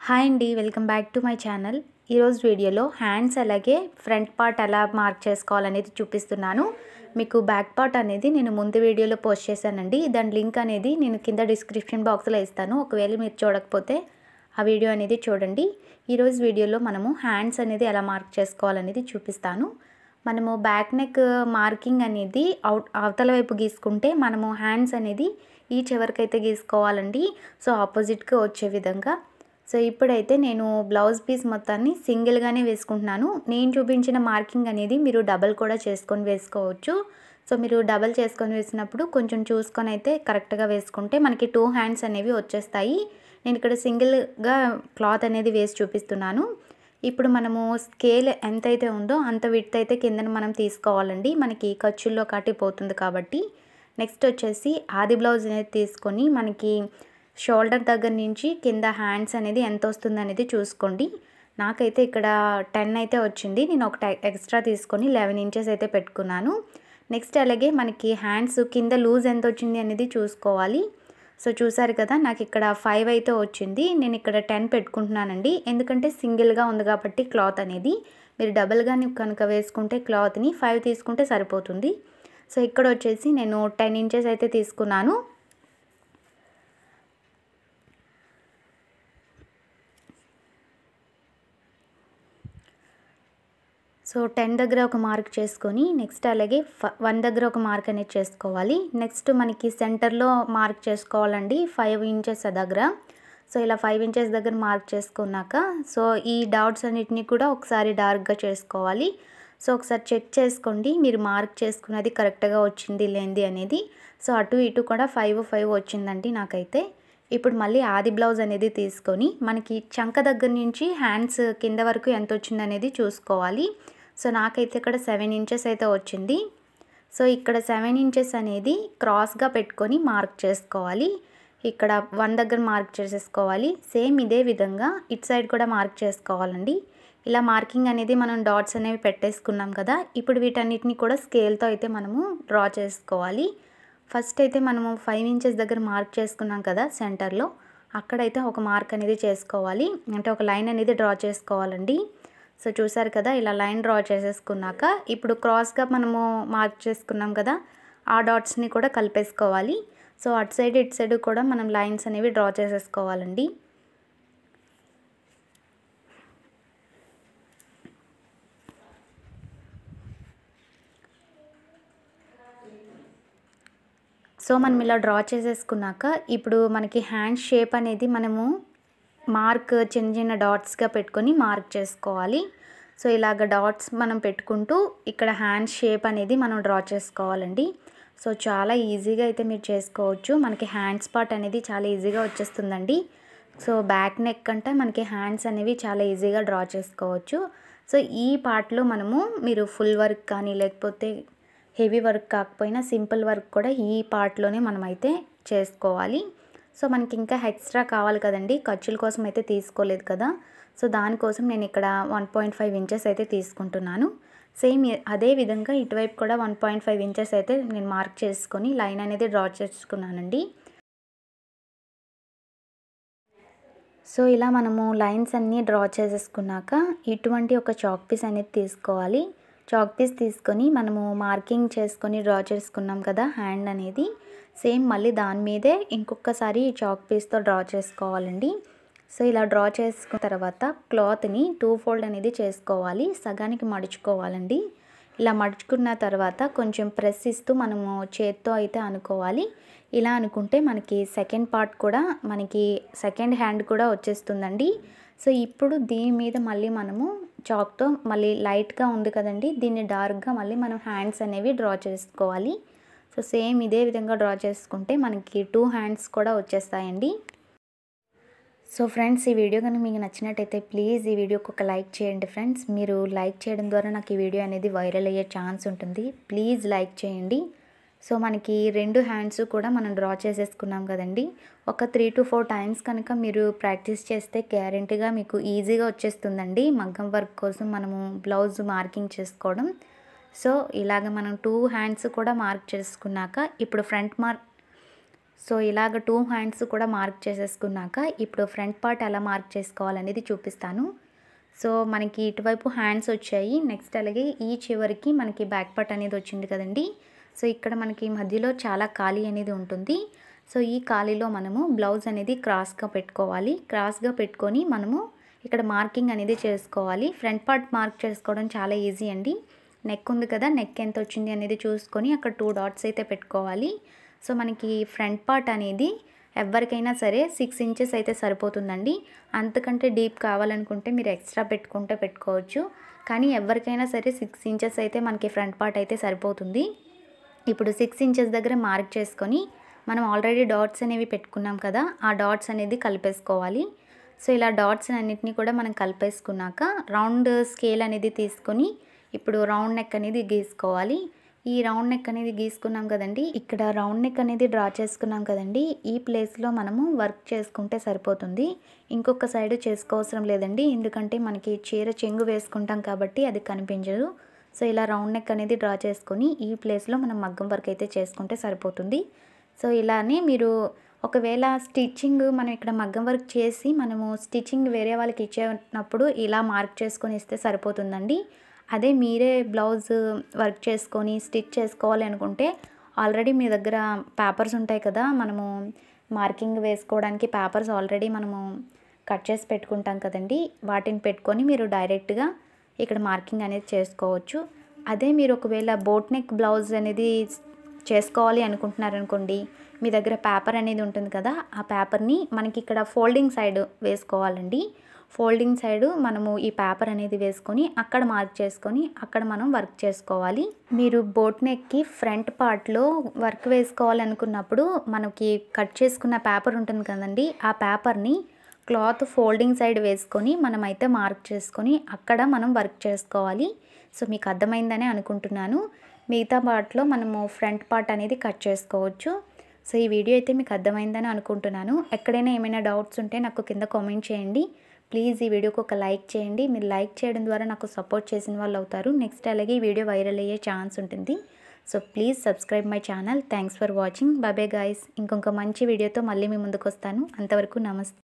Hi అండి, welcome back to my channel. ఈరోజు వీడియోలో హ్యాండ్స్ అలాగే ఫ్రంట్ పార్ట్ ఎలా మార్క్ చేసుకోవాలనేది చూపిస్తున్నాను. మీకు బ్యాక్ పార్ట్ అనేది నేను ముందు వీడియోలో పోస్ట్ చేశానండి. దాని లింక్ అనేది నేను కింద డిస్క్రిప్షన్ బాక్స్లో ఇస్తాను. ఒకవేళ మీరు చూడకపోతే ఆ వీడియో అనేది చూడండి. ఈరోజు వీడియోలో మనము హ్యాండ్స్ అనేది ఎలా మార్క్ చేసుకోవాలనేది చూపిస్తాను. మనము బ్యాక్ నెక్ మార్కింగ్ అనేది అవతల వైపు గీసుకుంటే మనము హ్యాండ్స్ అనేది ఈ చివరికైతే గీసుకోవాలండి. సో ఆపోజిట్గా వచ్చే విధంగా. సో ఇప్పుడైతే నేను బ్లౌజ్ పీస్ మొత్తాన్ని సింగిల్గానే వేసుకుంటున్నాను. నేను చూపించిన మార్కింగ్ అనేది మీరు డబల్ కూడా చేసుకొని వేసుకోవచ్చు. సో మీరు డబల్ చేసుకొని వేసినప్పుడు కొంచెం చూసుకొని అయితే కరెక్ట్గా వేసుకుంటే మనకి 2 హ్యాండ్స్ అనేవి వచ్చేస్తాయి. నేను ఇక్కడ సింగిల్గా క్లాత్ అనేది వేసి చూపిస్తున్నాను. ఇప్పుడు మనము స్కేల్ ఎంతైతే ఉందో అంత విడ్త్ అయితే కిందన మనం తీసుకోవాలండి. మనకి ఖర్చుల్లో కాటిపోతుంది కాబట్టి. నెక్స్ట్ వచ్చేసి ఆది బ్లౌజ్ అనేది తీసుకొని మనకి షోల్డర్ దగ్గర నుంచి కింద హ్యాండ్స్ అనేది ఎంత వస్తుంది అనేది చూసుకోండి. నాకైతే ఇక్కడ 10 అయితే వచ్చింది. నేను ఒకటి ఎక్స్ట్రా తీసుకొని 11 ఇంచెస్ అయితే పెట్టుకున్నాను. నెక్స్ట్ అలాగే మనకి హ్యాండ్స్ కింద లూజ్ ఎంత వచ్చింది అనేది చూసుకోవాలి. సో చూసారు కదా, నాకు ఇక్కడ 5 అయితే వచ్చింది. నేను ఇక్కడ 10 పెట్టుకుంటున్నానండి. ఎందుకంటే సింగిల్గా ఉంది కాబట్టి క్లాత్ అనేది మీరు డబల్గా కనుక వేసుకుంటే క్లాత్ని 5 తీసుకుంటే సరిపోతుంది. సో ఇక్కడ వచ్చేసి నేను 10 ఇంచెస్ అయితే తీసుకున్నాను. సో 10 దగ్గర ఒక మార్క్ చేసుకొని నెక్స్ట్ అలాగే 1 దగ్గర ఒక మార్క్ అనేది చేసుకోవాలి. నెక్స్ట్ మనకి సెంటర్లో మార్క్ చేసుకోవాలండి 5 ఇంచెస్ దగ్గర. సో ఇలా 5 ఇంచెస్ దగ్గర మార్క్ చేసుకున్నాక సో ఈ డాట్స్ అన్నిటిని కూడా ఒకసారి డార్క్గా చేసుకోవాలి. సో ఒకసారి చెక్ చేసుకోండి మీరు మార్క్ చేసుకున్నది కరెక్ట్గా వచ్చింది లేనిది అనేది. సో అటు ఇటు కూడా 5 వచ్చిందండి నాకైతే. ఇప్పుడు మళ్ళీ ఆది బ్లౌజ్ అనేది తీసుకొని మనకి చంక దగ్గర నుంచి హ్యాండ్స్ కింద వరకు ఎంత వచ్చింది అనేది చూసుకోవాలి. సో నాకైతే ఇక్కడ 7 ఇంచెస్ అయితే వచ్చింది. సో ఇక్కడ 7 ఇంచెస్ అనేది క్రాస్గా పెట్టుకొని మార్క్ చేసుకోవాలి. ఇక్కడ 1 దగ్గర మార్క్ చేసేసుకోవాలి. సేమ్ ఇదే విధంగా ఇటు సైడ్ కూడా మార్క్ చేసుకోవాలండి. ఇలా మార్కింగ్ అనేది మనం డాట్స్ అనేవి పెట్టేసుకున్నాం కదా. ఇప్పుడు వీటన్నిటిని కూడా స్కేల్తో అయితే మనము డ్రా చేసుకోవాలి. ఫస్ట్ అయితే మనము 5 ఇంచెస్ దగ్గర మార్క్ చేసుకున్నాం కదా సెంటర్లో, అక్కడైతే ఒక మార్క్ అనేది చేసుకోవాలి. అంటే ఒక లైన్ అనేది డ్రా చేసుకోవాలండి. సో చూసారు కదా, ఇలా లైన్ డ్రా చేసేసుకున్నాక ఇప్పుడు క్రాస్గా మనము మార్క్ చేసుకున్నాం కదా, ఆ డాట్స్ని కూడా కలిపేసుకోవాలి. సో అటు సైడ్ ఇటు సైడ్ కూడా మనం లైన్స్ అనేవి డ్రా చేసేసుకోవాలండి. సో మనం ఇలా డ్రా చేసేసుకున్నాక ఇప్పుడు మనకి హ్యాండ్ షేప్ అనేది మనము మార్క్ చిన్న చిన్న డాట్స్గా పెట్టుకొని మార్క్ చేసుకోవాలి. సో ఇలాగ డాట్స్ మనం పెట్టుకుంటూ ఇక్కడ హ్యాండ్ షేప్ అనేది మనం డ్రా చేసుకోవాలండి. సో చాలా ఈజీగా అయితే మీరు చేసుకోవచ్చు. మనకి హ్యాండ్స్ పార్ట్ అనేది చాలా ఈజీగా వచ్చేస్తుందండి. సో బ్యాక్ నెక్ అంటే మనకి హ్యాండ్స్ అనేవి చాలా ఈజీగా డ్రా చేసుకోవచ్చు. సో ఈ పార్ట్లో మనము మీరు ఫుల్ వర్క్ కానీ లేకపోతే హెవీ వర్క్ కాకపోయినా సింపుల్ వర్క్ కూడా ఈ పార్ట్లోనే మనమైతే చేసుకోవాలి. సో మనకి ఇంకా ఎక్స్ట్రా కావాలి కదండి, ఖర్చుల కోసం అయితే తీసుకోలేదు కదా. సో దానికోసం నేను ఇక్కడ 1.5 ఇంచెస్ అయితే తీసుకుంటున్నాను. సేమ్ అదే విధంగా ఇటువైపు కూడా 1.5 ఇంచెస్ అయితే నేను మార్క్ చేసుకొని లైన్ అనేది డ్రా చేసుకున్నానండి. సో ఇలా మనము లైన్స్ అన్నీ డ్రా చేసేసుకున్నాక ఇటువంటి ఒక చాక్ పీస్ అనేది తీసుకోవాలి. చాక్ పీస్ తీసుకొని మనము మార్కింగ్ చేసుకొని డ్రా చేసుకున్నాం కదా హ్యాండ్ అనేది, సేమ్ మళ్ళీ దాని మీదే ఇంకొకసారి చాక్ పీస్తో డ్రా చేసుకోవాలండి. సో ఇలా డ్రా చేసుకున్న తర్వాత క్లాత్ని 2 ఫోల్డ్ అనేది చేసుకోవాలి. సగానికి మడుచుకోవాలండి. ఇలా మడుచుకున్న తర్వాత కొంచెం ప్రెస్ ఇస్తూ మనము చేత్తో అయితే అనుకోవాలి. ఇలా అనుకుంటే మనకి సెకండ్ పార్ట్ కూడా మనకి సెకండ్ హ్యాండ్ కూడా వచ్చేస్తుందండి. సో ఇప్పుడు దీని మీద మళ్ళీ మనము చాక్తో మళ్ళీ లైట్గా ఉంది కదండి, దీన్ని డార్క్గా మళ్ళీ మనం హ్యాండ్స్ అనేవి డ్రా చేసుకోవాలి. సో సేమ్ ఇదే విధంగా డ్రా చేసుకుంటే మనకి 2 హ్యాండ్స్ కూడా వచ్చేస్తాయండి. సో ఫ్రెండ్స్, ఈ వీడియో కనుక మీకు నచ్చినట్టయితే ప్లీజ్ ఈ వీడియోకి ఒక లైక్ చేయండి ఫ్రెండ్స్. మీరు లైక్ చేయడం ద్వారా నాకు ఈ వీడియో అనేది వైరల్ అయ్యే ఛాన్స్ ఉంటుంది. ప్లీజ్ లైక్ చేయండి. సో మనకి 2 హ్యాండ్స్ కూడా మనం డ్రా చేసేసుకున్నాం కదండి. ఒక 3 to 4 టైమ్స్ కనుక మీరు ప్రాక్టీస్ చేస్తే గ్యారెంటీగా మీకు ఈజీగా వచ్చేస్తుందండి మగ్గం వర్క్ కోసం మనము బ్లౌజ్ మార్కింగ్ చేసుకోవడం. సో ఇలాగ మనం 2 హ్యాండ్స్ కూడా మార్క్ చేసుకున్నాక ఇప్పుడు సో ఇలాగ 2 హ్యాండ్స్ కూడా మార్క్ చేసేసుకున్నాక ఇప్పుడు ఫ్రంట్ పార్ట్ ఎలా మార్క్ చేసుకోవాలనేది చూపిస్తాను. సో మనకి ఇటువైపు హ్యాండ్స్ వచ్చాయి. నెక్స్ట్ అలాగే ఈ చివరికి మనకి బ్యాక్ పార్ట్ అనేది వచ్చింది కదండి. సో ఇక్కడ మనకి మధ్యలో చాలా ఖాళీ అనేది ఉంటుంది. సో ఈ ఖాళీలో మనము బ్లౌజ్ అనేది క్రాస్గా పెట్టుకోవాలి. క్రాస్గా పెట్టుకొని మనము ఇక్కడ మార్కింగ్ అనేది చేసుకోవాలి. ఫ్రంట్ పార్ట్ మార్క్ చేసుకోవడం చాలా ఈజీ అండి. నెక్ ఉంది కదా, నెక్ ఎంత వచ్చింది అనేది చూసుకొని అక్కడ 2 డాట్స్ అయితే పెట్టుకోవాలి. సో మనకి ఫ్రంట్ పార్ట్ అనేది ఎవరికైనా సరే 6 ఇంచెస్ అయితే సరిపోతుందండి. అంతకంటే డీప్ కావాలనుకుంటే మీరు ఎక్స్ట్రా పెట్టుకోవచ్చు. కానీ ఎవరికైనా సరే 6 ఇంచెస్ అయితే మనకి ఫ్రంట్ పార్ట్ అయితే సరిపోతుంది. ఇప్పుడు 6 ఇంచెస్ దగ్గర మార్క్ చేసుకొని మనం ఆల్రెడీ డాట్స్ అనేవి పెట్టుకున్నాం కదా, ఆ డాట్స్ అనేది కలిపేసుకోవాలి. సో ఇలా డాట్స్ అన్నిటిని కూడా మనం కలిపేసుకున్నాక రౌండ్ స్కేల్ అనేది తీసుకొని ఇప్పుడు రౌండ్ నెక్ అనేది గీసుకోవాలి. ఈ రౌండ్ నెక్ అనేది గీసుకున్నాం కదండి, ఇక్కడ రౌండ్ నెక్ అనేది డ్రా చేసుకున్నాం కదండి, ఈ ప్లేస్లో మనము వర్క్ చేసుకుంటే సరిపోతుంది. ఇంకొక సైడ్ చేసుకోవసరం లేదండి, ఎందుకంటే మనకి చీర చెంగు వేసుకుంటాం కాబట్టి అది కనిపించదు. సో ఇలా రౌండ్ నెక్ అనేది డ్రా చేసుకొని ఈ ప్లేస్లో మనం మగ్గం వర్క్ అయితే చేసుకుంటే సరిపోతుంది. సో ఇలానే మీరు ఒకవేళ స్టిచ్చింగ్ మనం ఇక్కడ మగ్గం వర్క్ చేసి మనము స్టిచ్చింగ్ వేరే వాళ్ళకి ఇచ్చేటప్పుడు ఇలా మార్క్ చేసుకొని ఇస్తే సరిపోతుందండి. అదే మీరే బ్లౌజ్ వర్క్ చేసుకొని స్టిచ్ చేసుకోవాలి అనుకుంటే ఆల్రెడీ మీ దగ్గర పేపర్స్ ఉంటాయి కదా, మనము మార్కింగ్ వేసుకోవడానికి పేపర్స్ ఆల్రెడీ మనము కట్ చేసి పెట్టుకుంటాం కదండి, వాటిని పెట్టుకొని మీరు డైరెక్ట్గా ఇక్కడ మార్కింగ్ అనేది చేసుకోవచ్చు. అదే మీరు ఒకవేళ బోట్ నెక్ బ్లౌజ్ అనేది చేసుకోవాలి అనుకుంటున్నారనుకోండి, మీ దగ్గర పేపర్ అనేది ఉంటుంది కదా, ఆ పేపర్ని మనకి ఇక్కడ ఫోల్డింగ్ సైడ్ వేసుకోవాలండి. ఫోల్డింగ్ సైడ్ మనము ఈ పేపర్ అనేది వేసుకొని అక్కడ మార్క్ చేసుకొని అక్కడ మనం వర్క్ చేసుకోవాలి. మీరు బోట్ నెక్కి ఫ్రంట్ పార్ట్లో వర్క్ వేసుకోవాలనుకున్నప్పుడు మనకి కట్ చేసుకున్న పేపర్ ఉంటుంది కదండి, ఆ పేపర్ని క్లాత్ ఫోల్డింగ్ సైడ్ వేసుకొని మనమైతే మార్క్ చేసుకొని అక్కడ మనం వర్క్ చేసుకోవాలి. సో మీకు అర్థమైందని అనుకుంటున్నాను. మిగతా పార్ట్లో మనము ఫ్రంట్ పార్ట్ అనేది కట్ చేసుకోవచ్చు. సో ఈ వీడియో అయితే మీకు అర్థమైందని అనుకుంటున్నాను. ఎక్కడైనా ఏమైనా డౌట్స్ ఉంటే నాకు కింద కామెంట్ చేయండి. ప్లీజ్ ఈ వీడియోకి ఒక లైక్ చేయండి. మీరు లైక్ చేయడం ద్వారా నాకు సపోర్ట్ చేసిన వాళ్ళు అవుతారు. నెక్స్ట్ అలాగే ఈ వీడియో వైరల్ అయ్యే ఛాన్స్ ఉంటుంది. So please subscribe my channel. Thanks for watching. Bye bye guys. ఇంకొక మంచి వీడియోతో మళ్ళీ మీ ముందుకు వస్తాను. అంతవరకు నమస్తే.